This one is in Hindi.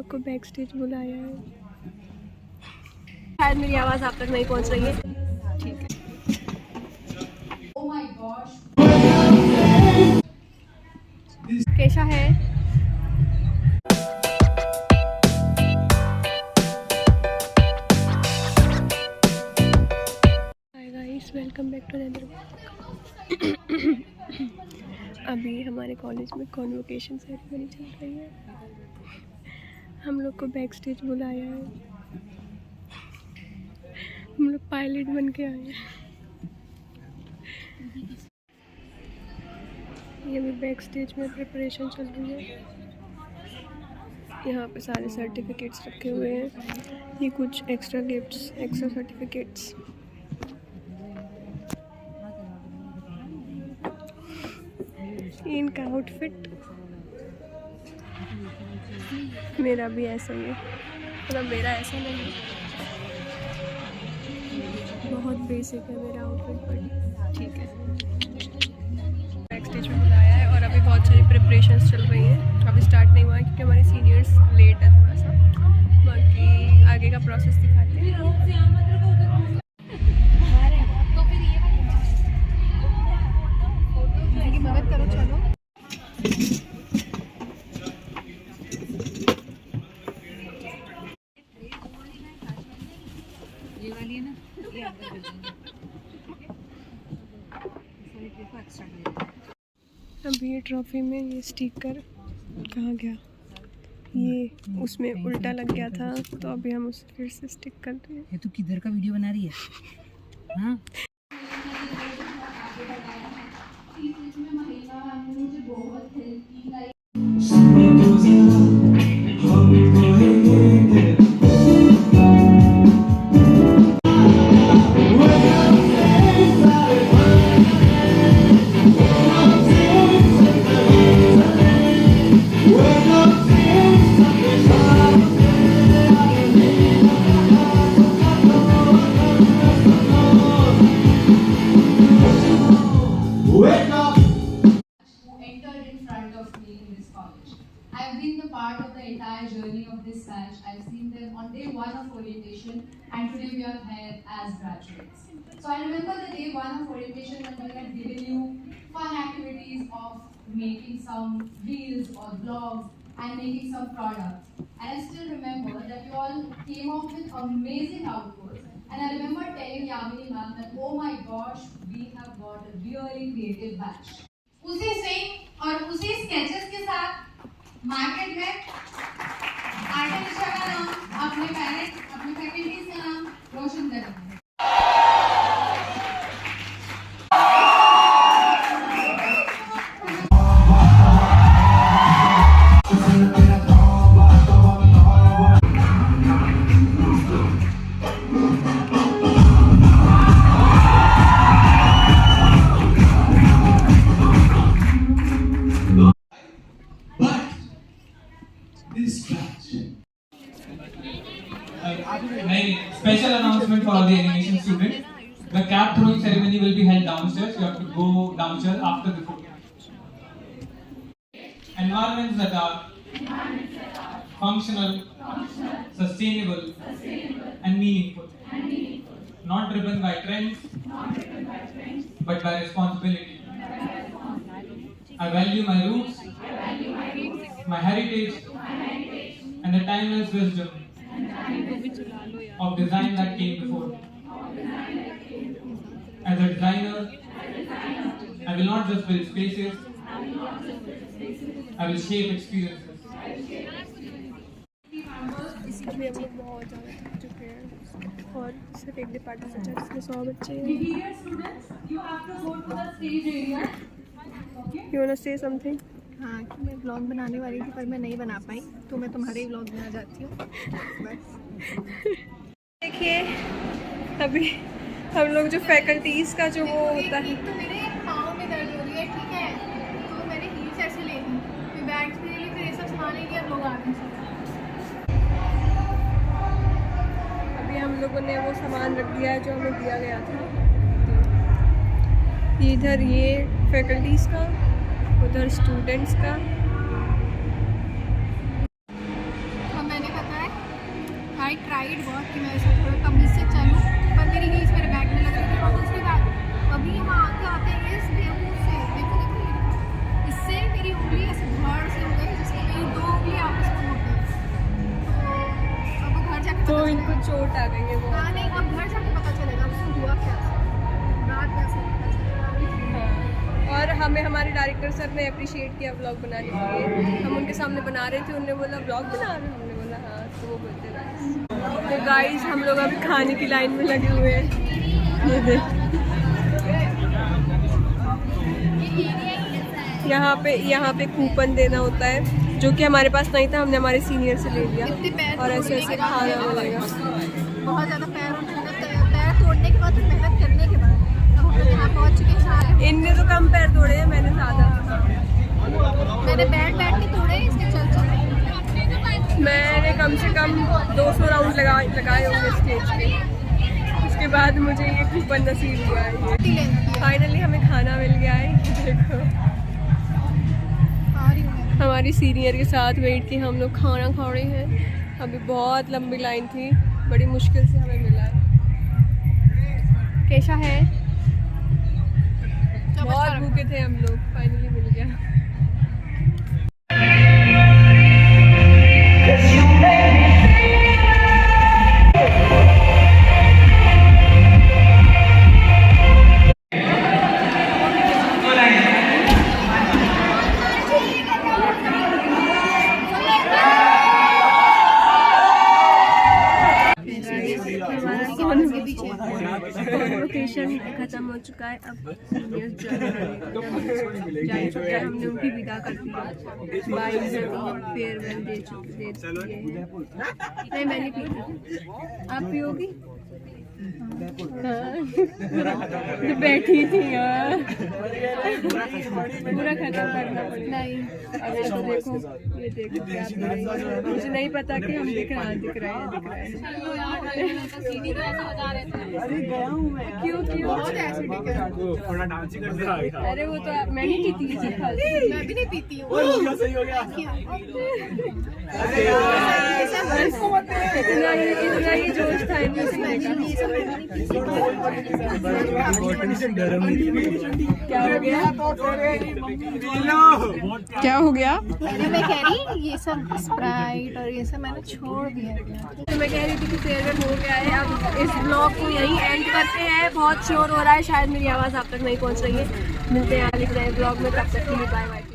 लोग को बैक स्टेज बुलाया है। शायद मेरी आवाज़ आप तक नहीं पहुंच रही है। ठीक है। कैसा है? Hi guys, welcome back to another. अभी हमारे कॉलेज में कॉन्वोकेशन सेरेमनी चल रही है। हम लोग को बैक स्टेज बुलाया है। हम लोग पायलट बन के आए हैं। ये भी बैक स्टेज में प्रिपरेशन चल रही है। यहाँ पे सारे सर्टिफिकेट्स रखे हुए हैं। ये कुछ एक्स्ट्रा गिफ्ट्स, एक्स्ट्रा सर्टिफिकेट्स। इनका आउटफिट मेरा भी ऐसा ही है, मतलब मेरा ऐसा नहीं है, बहुत बेसिक है मेरा आउटफिट, बट ठीक है। बैक स्टेज में बुलाया है और अभी बहुत सारी प्रिपरेशंस चल रही हैं। अभी स्टार्ट नहीं हुआ है क्योंकि हमारे सीनियर्स लेट है थोड़ा सा। बाकी आगे का प्रोसेस दिखाते हैं। मदद करो, चलो। ये वाली है ना, ये अभी ये ट्रॉफी में ये स्टिकर कहाँ गया? ये उसमें उल्टा लग गया था, तो अभी हम उसे फिर से स्टिक कर रहे हैं। ये तू किधर का वीडियो बना रही है? हाँ? I've been the part of the entire journey of this batch. I've seen them on day one of orientation, and today we are here as graduates. So I remember the day one of orientation when we had given you fun activities of making some reels or vlogs and making some products. And I still remember that you all came up with amazing outputs. And I remember telling Yamini ma'am that, oh my gosh, we have got a really creative batch. उसी स्विंग और उसी स्केचेस के साथ मार्केट में आर्टिफिशियल का नाम, अपने पेरेंट्स, अपने फैकल्टीज का नाम रोशन करेंगे। Special announcement for all the animation students. The cap throwing ceremony will be held downstairs. You have to go downstairs after the photo. Environments that are functional, sustainable, and meaningful. Not driven by trends, but by responsibility. I value my roots, my heritage, and the timeless wisdom of design that came before. As a designer, I will not just build spaces, I will shape experiences. इसलिए हम लोग बहुत ज़्यादा थक चुके हैं और सिर्फ एक डिपार्टमेंट बचा है जिसमें 100 बच्चे हैं। You wanna say something? हाँ, कि मैं व्लॉग बनाने वाली थी पर मैं नहीं बना पाई, तो मैं तुम्हारे ही व्लॉग बना जाती हूँ बस। देखिए, अभी हम लोग जो फैकल्टीज़ का जो वो होता है, तो मेरे पाँव में दर्द हो रही है, ठीक है, तो मैंने हील्स ऐसे ले ली, फिर बैग्स ले ली, फिर ये सब सामान लेके अब लोग आ गए। अभी हम लोगों ने वो सामान रख दिया है जो हमें दिया गया था। इधर ये फैकल्टीज़ का, उधर स्टूडेंट्स का। अब मैंने आई ट्राइड बहुत कि मैं ऐसे थोड़ा तमीज़ से चलूँ, पर मेरी हील्स मेरे बैग में लग रही थी। और दूसरी बात, अभी यहाँ आते आते इस बेवकूफ़ से देखो देखो ये, इससे मेरी उंगली ऐसे धड़ से हो गई जिससे मेरी 2 उंगली आपस में मुड़ गई। तो अब वो घर जाके तो पता इनको चलेगा। चोट आ गई है वो। हाँ नहीं, अब घर जाके पता चलेगा उसको हुआ क्या, रात में ऐसे पता चलेगा। और हमें हमारे डायरेक्टर सर ने अप्रिशिएट किया ब्लॉग बनाने के लिए। हम उनके सामने बना रहे थे, उन्होंने बोला ब्लॉग बना रहे हो, हमने बोला हाँ, तो वो बोलते नाइस। तो गाइस हम लोग अभी खाने की लाइन में लगे हुए हैं। ये देख, यहाँ पे कूपन देना होता है जो कि हमारे पास नहीं था, हमने हमारे सीनियर से ले लिया इतने पैर और ऐसे ऐसे खाना मिलेगा। बहुत ज़्यादा पैर तोड़ने के बाद, मेहनत करने के बाद अब हम लोग यहाँ पहुँच चुके हैं सारे। इनने तो कम पैर तोड़े हैं, मैंने ज़्यादा। मैंने बैठ के तोड़े, इसके चल मैंने कम से कम 200 राउंड लगाए होंगे स्टेज पे। उसके बाद मुझे ये कूपन नसीब हुआ है। फाइनली हमें खाना मिल गया है। देखो हमारी सीनियर के साथ बैठ के हम लोग खाना खा रहे हैं। अभी बहुत लंबी लाइन थी, बड़ी मुश्किल से हमें मिला है। कैसा है? बहुत भूखे थे हम लोग, फाइनली मिल गया। कॉन्वोकेशन खत्म हो चुका है, अब सीनियर्स हमने उनकी विदा कर दी, बाय फेयरवेल दे चुकी है। नहीं मैंने पी थी, आप पियोगी? तो बैठी थी यार, पूरा खत्म करना पड़ेगा। नहीं अगर तो देखो, ये देखो क्या मुझे नहीं पता कि हम दिख रहा है। क्यों अरे वो तो मैं नहीं पीती, मैं भी नहीं पीती हूँ। इतना ही जोश था इनमें। क्या हो गया? अरे मैं कह रही ये सब स्प्राइट और ये सब मैंने छोड़ दिया। तो मैं कह रही थी कि फेयरवेल हो गया है, अब इस ब्लॉग को यहीं एंड करते हैं। बहुत शोर हो रहा है, शायद मेरी आवाज़ आप तक नहीं पहुंच रही है। मिलते हैं अगले नए ब्लॉग में, तब तक के लिए बाय बाय।